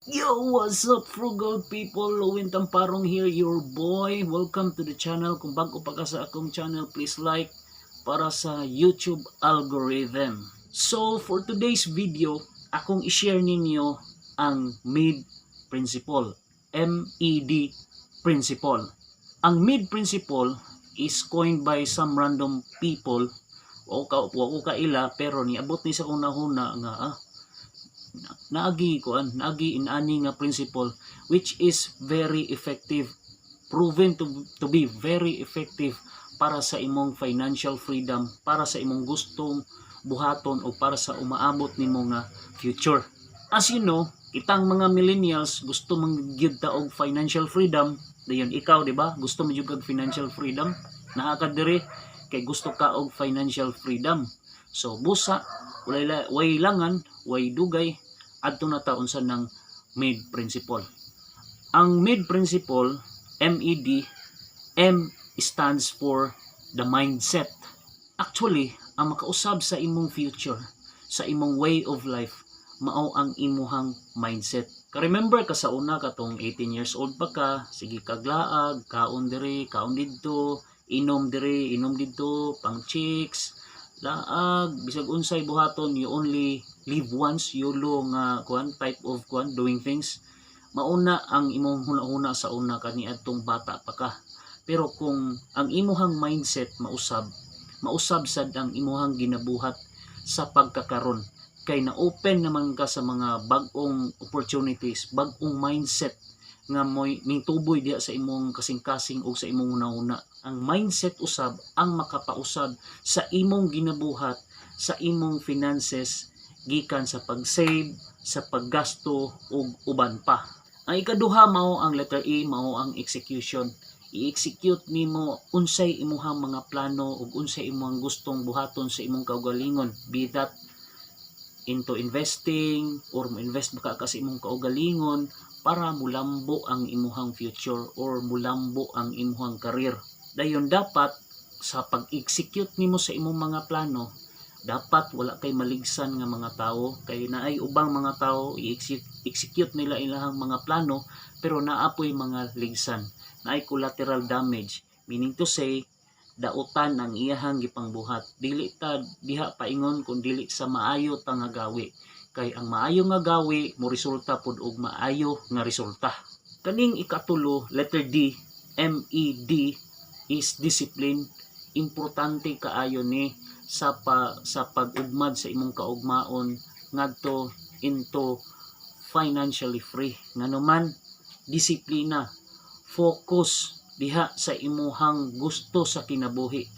Yo, what's up frugal people? Lowin Tamparong here, your boy. Welcome to the channel. Kung bago pa ka sa akong channel, please like para sa YouTube algorithm. So, for today's video, akong i-share ninyo ang MED principle. MED principle. Ang MED principle is coined by some random people. Wako kaila, pero niabot ni sa kong nahuna nga naagi inani nga principle which is very effective, proven to be very effective para sa imong financial freedom, para sa imong gustong buhaton o para sa umaabot nimo nga future. As you know, kitang mga millennials gusto mangyud ta og financial freedom. Dayon ikaw, di ba? Gusto mo jud og financial freedom? Naa ka diri kay gusto ka og financial freedom. So busa way langan, way dugay adto na taon sa ng MED principle. Ang MED principle, MED, M stands for the mindset. Actually, ang makausab sa imong future, sa imong way of life, mao ang imuhang mindset. Ka-remember ka sa una katong 18 years old pa ka, sige kaglaag, kaon diri, kaon didto, inom diri, inom didto, pang chicks, laag, bisag unsay buhaton, you only live once, YOLO nga type of doing things. Mauna ang imong huna-huna sa una kaniadtong bata pa ka. Pero kung ang imuhang mindset mausab sad ang imuhang ginabuhat sa pagkakaron, kay na-open naman ka sa mga bag-ong opportunities, bag-ong mindset nga mo'y tuboy diha sa imong kasing-kasing o sa imong una-una. Ang mindset usab ang makapausab sa imong ginabuhat, sa imong finances, gikan sa pag-save, sa paggasto ug uban pa. Ang ikaduha mao ang letter E, mao ang execution. I-execute nimo unsay imuhang mga plano ug unsay imong gustong buhaton sa imong kaugalingon, be that into investing or mo-invest baka ka sa imong kaugalingon para mulambo ang imuhang future or mulambo ang imuhang career. Dayon dapat sa pag-execute nimo sa imong mga plano, dapat wala kay maligsan nga mga tao, kay naay ubang mga tao i-execute nila ilahang mga plano pero naapoy mga ligsan, naay collateral damage, meaning to say dautan ang iyahang gipangbuhat. Dili ta diha paingon kung dili sa maayo ta nga gawi, kay ang maayo nga gawi mo resulta pud og maayo nga resulta. Kaning ikatulo, letter D, MED is discipline. Importante kaayo ni sa pag-ugmad sa imong kaugmaon ngadto into financially free. Nganuman, disiplina, focus diha sa imuhang gusto sa kinabuhi.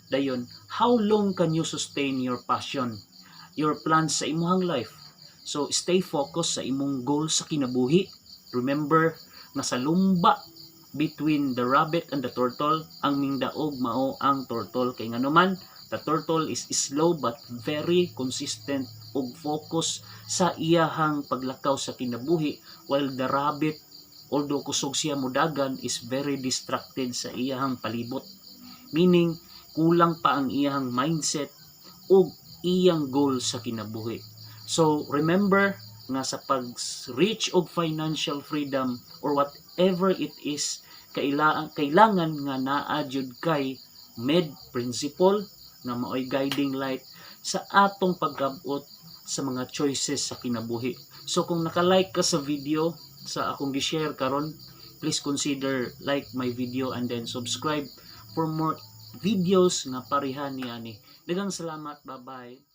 Dayon, how long can you sustain your passion, your plans sa imuhang life? So stay focused sa imong goal sa kinabuhi. Remember na sa lumba between the rabbit and the turtle, ang mingdaog mao ang turtle. Kay nganuman, the turtle is slow but very consistent ug focus sa iyahang paglakaw sa kinabuhi, while the rabbit, although kusog siya mudagan, is very distracted sa iyahang palibot. Meaning, kulang pa ang iyahang mindset ug iyang goal sa kinabuhi. So, remember nga sa pag-reach og financial freedom or whatever it is, kailangan nga naa jud kay MED principle nga maoy guiding light sa atong pagkabot sa mga choices sa kinabuhi. So kung naka-like ka sa video sa akong gi-share karon, please consider like my video and then subscribe for more videos nga pareha niani. Daghang salamat, bye bye.